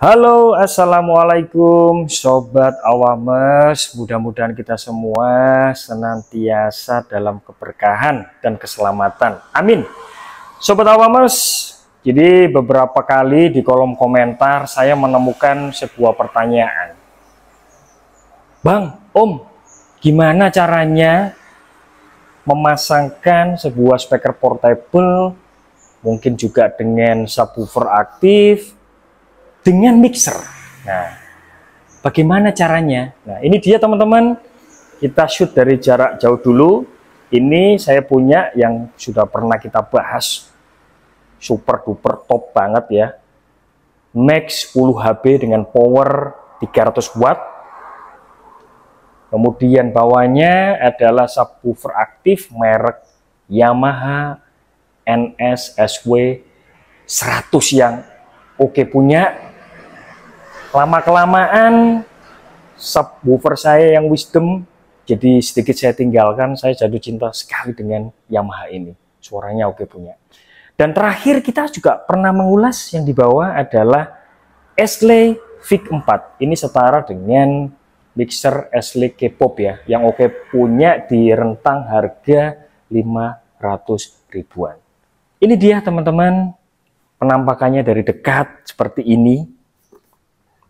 Halo, assalamualaikum Sobat Awamers. Mudah-mudahan kita semua senantiasa dalam keberkahan dan keselamatan. Amin. Sobat Awamers, jadi beberapa kali di kolom komentar saya menemukan sebuah pertanyaan. Bang, Om, gimana caranya memasangkan sebuah speaker portable, mungkin juga dengan subwoofer aktif, dengan mixer? Nah, bagaimana caranya? Nah, ini dia teman-teman. Kita shoot dari jarak jauh dulu. Ini saya punya yang sudah pernah kita bahas. Super duper top banget ya. Max 10 HB dengan power 300 watt. Kemudian bawahnya adalah subwoofer aktif merek Yamaha NS-SW 100 yang oke punya. Lama-kelamaan subwoofer saya yang Wisdom, jadi sedikit saya tinggalkan. Saya jatuh cinta sekali dengan Yamaha ini, suaranya oke punya. Dan terakhir kita juga pernah mengulas yang di bawah adalah Ashley VIC 4. Ini setara dengan mixer Ashley K-pop ya, yang oke punya di rentang harga 500 ribuan. Ini dia teman-teman, penampakannya dari dekat seperti ini.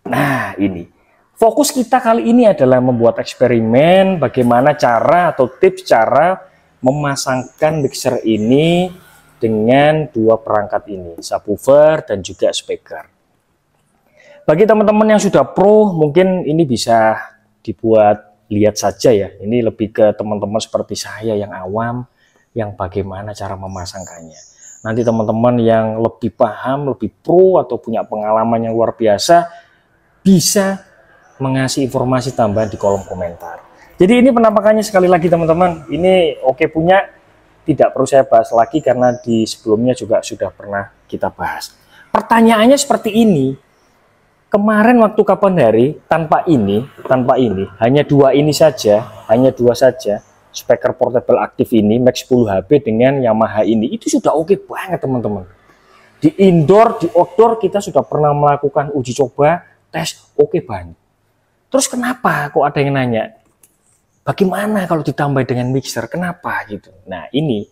Nah, ini fokus kita kali ini adalah membuat eksperimen bagaimana cara atau tips cara memasangkan mixer ini dengan dua perangkat ini, subwoofer dan juga speaker. Bagi teman-teman yang sudah pro, mungkin ini bisa dibuat lihat saja ya. Ini lebih ke teman-teman seperti saya yang awam, yang bagaimana cara memasangkannya. Nanti teman-teman yang lebih paham, lebih pro atau punya pengalaman yang luar biasa, bisa mengasih informasi tambahan di kolom komentar. Jadi ini penampakannya sekali lagi teman-teman. Ini oke punya, tidak perlu saya bahas lagi karena di sebelumnya juga sudah pernah kita bahas. Pertanyaannya seperti ini. Kemarin waktu kapan hari tanpa ini, hanya dua saja, speaker portable aktif ini Max 10 HB dengan Yamaha ini, itu sudah oke banget teman-teman. Di indoor, di outdoor kita sudah pernah melakukan uji coba, tes oke banget. Terus kenapa kok ada yang nanya, bagaimana kalau ditambah dengan mixer, kenapa gitu? Nah ini.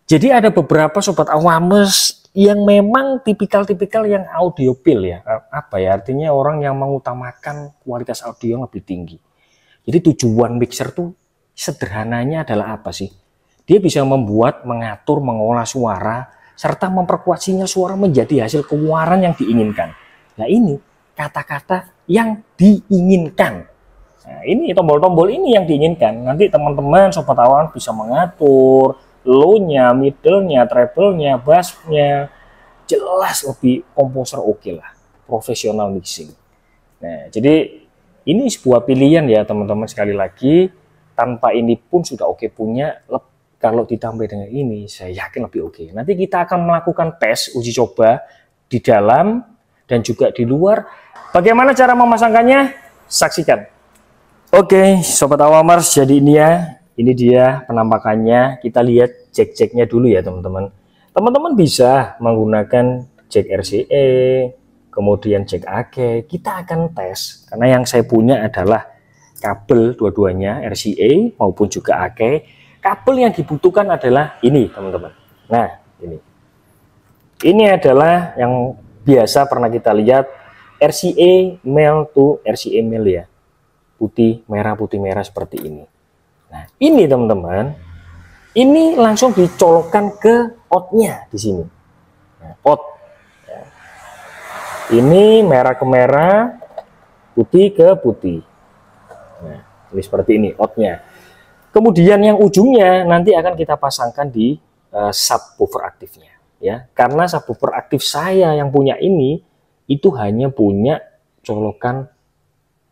Jadi ada beberapa sobat awamers yang memang tipikal yang audiophile ya. Apa ya artinya, orang yang mengutamakan kualitas audio yang lebih tinggi. Jadi tujuan mixer tuh sederhananya adalah apa sih? Dia bisa membuat, mengatur, mengolah suara serta memperkuat sinyal suara menjadi hasil keluaran yang diinginkan. Nah ini kata-kata yang diinginkan. Nah ini tombol-tombol ini yang diinginkan. Nanti teman-teman sobat awan bisa mengatur low-nya, middle-nya, treble-nya, bass-nya. Jelas lebih komposer oke lah. Profesional mixing. Nah jadi ini sebuah pilihan ya teman-teman, sekali lagi. Tanpa ini pun sudah oke punya. Kalau ditambah dengan ini saya yakin lebih oke. Nanti kita akan melakukan tes uji coba di dalam dan juga di luar. Bagaimana cara memasangkannya? Saksikan. Oke, sobat awamers, jadi ini dia penampakannya. Kita lihat jack-jacknya dulu ya teman-teman. Teman-teman bisa menggunakan jack RCA, kemudian jack AC. Kita akan tes karena yang saya punya adalah kabel dua-duanya, RCA maupun juga AC. Kabel yang dibutuhkan adalah ini teman-teman. Nah ini adalah yang biasa pernah kita lihat, RCA male to RCA male ya, putih merah seperti ini. Nah ini teman-teman, ini langsung dicolokkan ke outnya di sini. Nah, out ya. Ini merah ke merah, putih ke putih. Nah ini seperti ini outnya. Kemudian yang ujungnya nanti akan kita pasangkan di subwoofer aktifnya. Ya, karena subwoofer aktif saya yang punya ini itu hanya punya colokan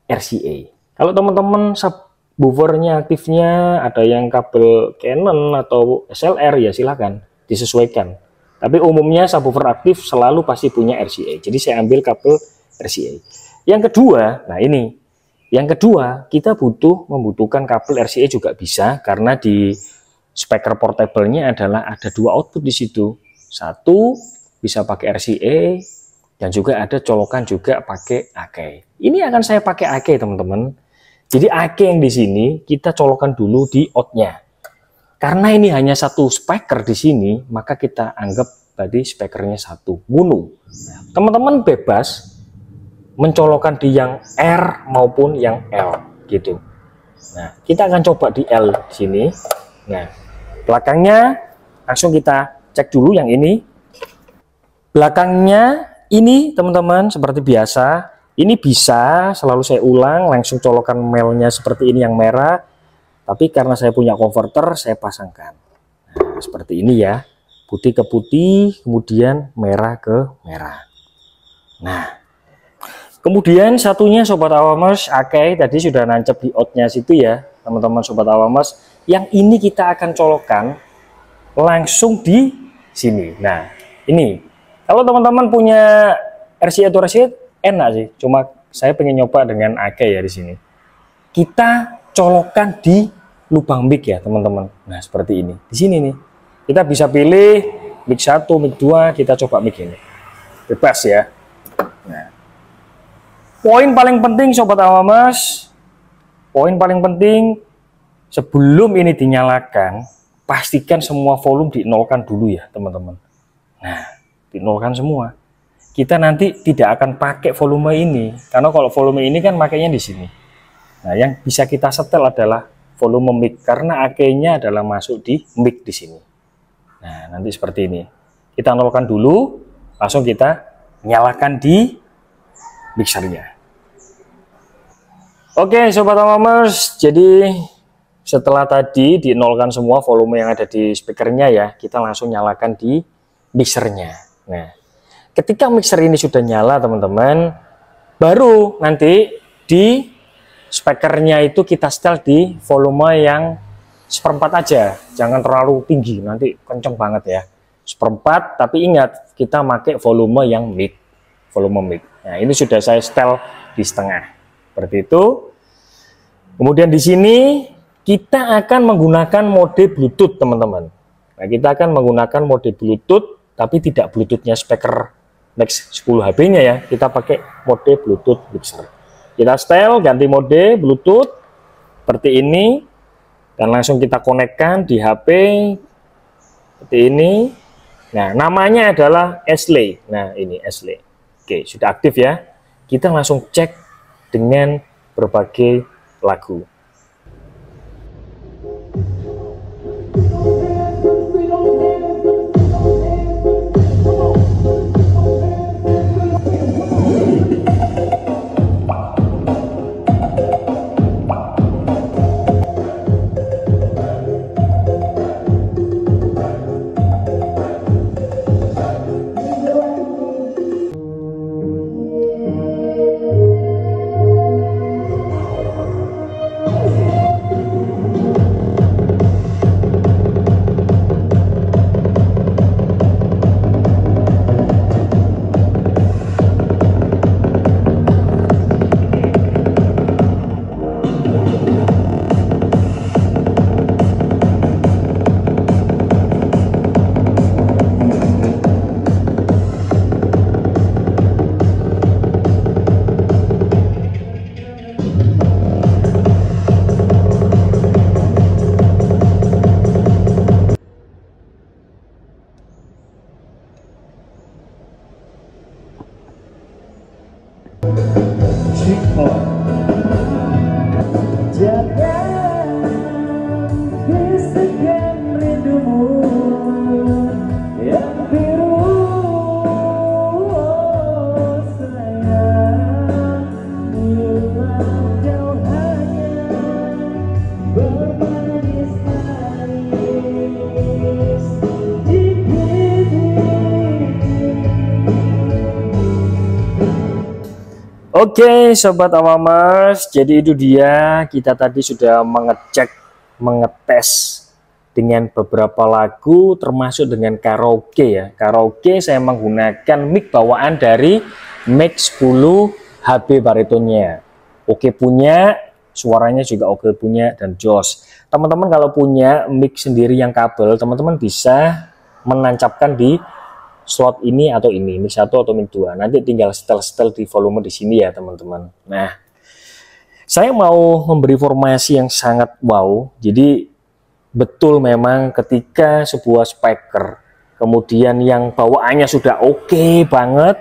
RCA. Kalau teman-teman subwoofernya aktifnya ada yang kabel Canon atau SLR ya silakan disesuaikan. Tapi umumnya subwoofer aktif selalu pasti punya RCA. Jadi saya ambil kabel RCA. Yang kedua, nah ini. Yang kedua, kita membutuhkan kabel RCA juga bisa karena di speaker portable-nya adalah ada dua output di situ. Satu bisa pakai RCA, Dan juga ada colokan juga pakai akai. Ini akan saya pakai akai, teman-teman. Jadi akai yang di sini kita colokan dulu di outnya. Karena ini hanya satu speaker di sini, maka kita anggap tadi speakernya satu, mono. Teman-teman bebas mencolokkan di yang R maupun yang L gitu. Nah, kita akan coba di L di sini. Nah, belakangnya langsung kita cek dulu yang ini. Belakangnya ini teman-teman seperti biasa. Ini bisa selalu saya ulang, langsung colokan melnya seperti ini yang merah. Tapi karena saya punya konverter, saya pasangkan. Nah, seperti ini ya. Putih ke putih, kemudian merah ke merah. Nah, kemudian satunya Sobat Awamers, akai tadi sudah nancep di outnya situ ya, teman-teman Sobat Awamers. Yang ini kita akan colokkan langsung di sini. Nah, ini. Kalau teman-teman punya RCA atau RCA, enak sih. Cuma saya pengen nyoba dengan akai ya di sini. Kita colokkan di lubang mic ya teman-teman. Nah seperti ini. Di sini nih kita bisa pilih mic 1, mic 2, kita coba mic ini. Bebas ya. Nah, poin paling penting Sobat Awamers, poin paling penting sebelum ini dinyalakan, pastikan semua volume dinolkan dulu ya teman-teman. Nah, dinolkan semua. Kita nanti tidak akan pakai volume ini, karena kalau volume ini kan makanya di sini. Nah, yang bisa kita setel adalah volume mic, karena akainya adalah masuk di mic di sini. Nah, nanti seperti ini. Kita nolkan dulu, langsung kita nyalakan di mixernya. Oke, Sobat Awamers, jadi setelah tadi dinolkan semua volume yang ada di speakernya ya, kita langsung nyalakan di mixernya. Nah, ketika mixer ini sudah nyala teman-teman, baru nanti di speakernya itu kita setel di volume yang seperempat aja, jangan terlalu tinggi, nanti kenceng banget ya. Seperempat, tapi ingat kita pakai volume yang mic, volume mic. Nah ini sudah saya setel di setengah, seperti itu. Kemudian di sini kita akan menggunakan mode Bluetooth teman-teman. Nah kita akan menggunakan mode Bluetooth, tapi tidak Bluetoothnya speaker Nex 10 HB-nya ya, kita pakai mode Bluetooth mixer. Kita setel ganti mode Bluetooth seperti ini dan langsung kita konekkan di HP seperti ini. Nah, namanya adalah Ashley. Nah, ini Ashley. Oke, sudah aktif ya. Kita langsung cek dengan berbagai lagu. Oke Sobat Awamers, jadi itu dia, kita tadi sudah mengecek, mengetes dengan beberapa lagu termasuk dengan karaoke ya. Karaoke saya menggunakan mic bawaan dari Max 10 HB baritonnya. Oke punya, suaranya juga oke punya, dan jos. Teman-teman kalau punya mic sendiri yang kabel, teman-teman bisa menancapkan di slot ini atau ini, mic 1 atau mic 2. Nanti tinggal setel-setel di volume di sini ya teman-teman. Nah, saya mau memberi informasi yang sangat wow. Jadi betul memang ketika sebuah speaker kemudian yang bawaannya sudah oke banget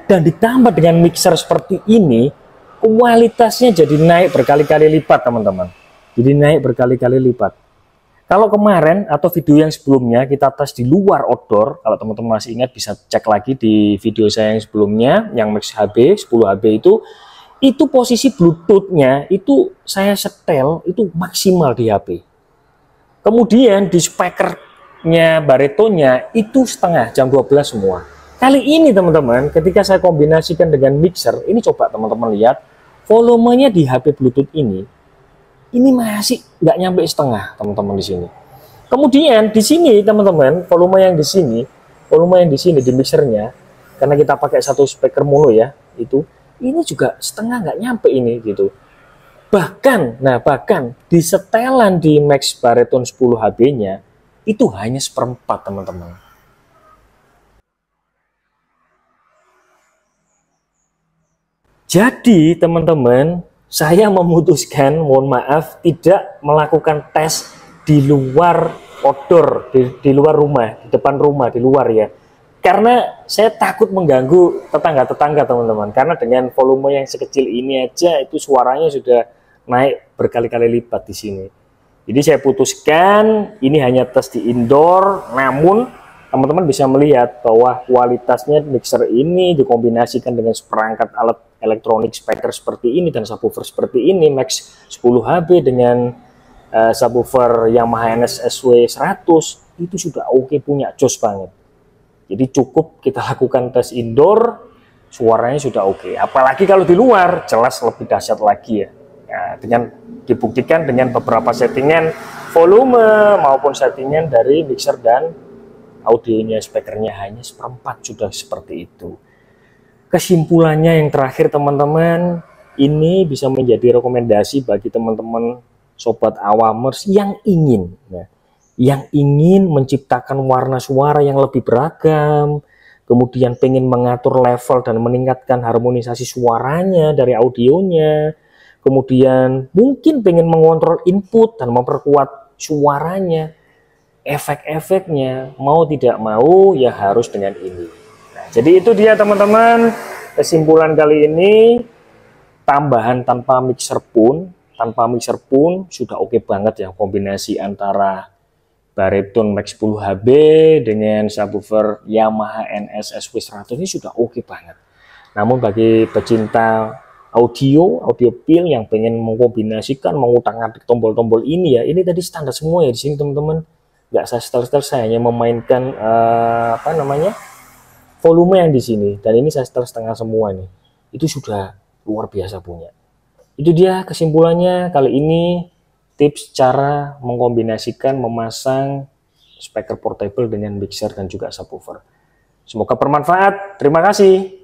dan ditambah dengan mixer seperti ini, kualitasnya jadi naik berkali-kali lipat teman-teman. Jadi naik berkali-kali lipat. Kalau kemarin atau video yang sebelumnya kita tes di luar outdoor, kalau teman-teman masih ingat bisa cek lagi di video saya yang sebelumnya, yang Max HB 10HB itu posisi Bluetooth-nya itu saya setel itu maksimal di HP. Kemudian di speakernya baretonya itu setengah, jam 12 semua. Kali ini teman-teman, ketika saya kombinasikan dengan mixer, ini coba teman-teman lihat, volumenya di HP Bluetooth ini masih nggak nyampe setengah teman-teman di sini. Kemudian di sini teman-teman, volume yang di sini di mixernya, karena kita pakai satu speaker mono ya, ini juga setengah nggak nyampe ini gitu. Bahkan di setelan di Max Baraton 10 HB-nya itu hanya seperempat teman-teman. Jadi teman-teman, saya memutuskan, mohon maaf, tidak melakukan tes di luar outdoor, di luar rumah, di depan rumah, di luar ya. Karena saya takut mengganggu tetangga-tetangga teman-teman. Karena dengan volume yang sekecil ini aja, itu suaranya sudah naik berkali-kali lipat di sini. Jadi saya putuskan, ini hanya tes di indoor, namun teman-teman bisa melihat bahwa kualitasnya mixer ini dikombinasikan dengan seperangkat alat elektronik speaker seperti ini dan subwoofer seperti ini, Max 10 HB dengan subwoofer Yamaha NSSW 100 itu sudah oke, punya jos banget. Jadi cukup kita lakukan tes indoor, suaranya sudah oke. Apalagi kalau di luar, jelas lebih dahsyat lagi ya. Dengan dibuktikan dengan beberapa settingan volume maupun settingan dari mixer dan audionya, speakernya hanya seperempat sudah seperti itu. Kesimpulannya yang terakhir teman-teman, ini bisa menjadi rekomendasi bagi teman-teman sobat awamers yang ingin menciptakan warna suara yang lebih beragam, kemudian pengen mengatur level dan meningkatkan harmonisasi suaranya dari audionya, kemudian mungkin pengen mengontrol input dan memperkuat suaranya, efek-efeknya, mau tidak mau ya harus dengan ini. Jadi itu dia teman-teman, kesimpulan kali ini, tambahan tanpa mixer pun sudah oke banget ya, kombinasi antara Baraton Max 10 HB dengan subwoofer Yamaha NSSW 100 ini sudah oke banget. Namun bagi pecinta audio pil yang pengen mengkombinasikan, mengutak-atik tombol-tombol ini ya, ini tadi standar semua ya di sini teman-teman. Nggak saya setel-setel, saya hanya memainkan volume yang di sini, dan ini saya setel setengah semua nih. Itu sudah luar biasa punya. Itu dia kesimpulannya kali ini, tips cara mengkombinasikan, memasang speaker portable dengan mixer dan juga subwoofer. Semoga bermanfaat. Terima kasih.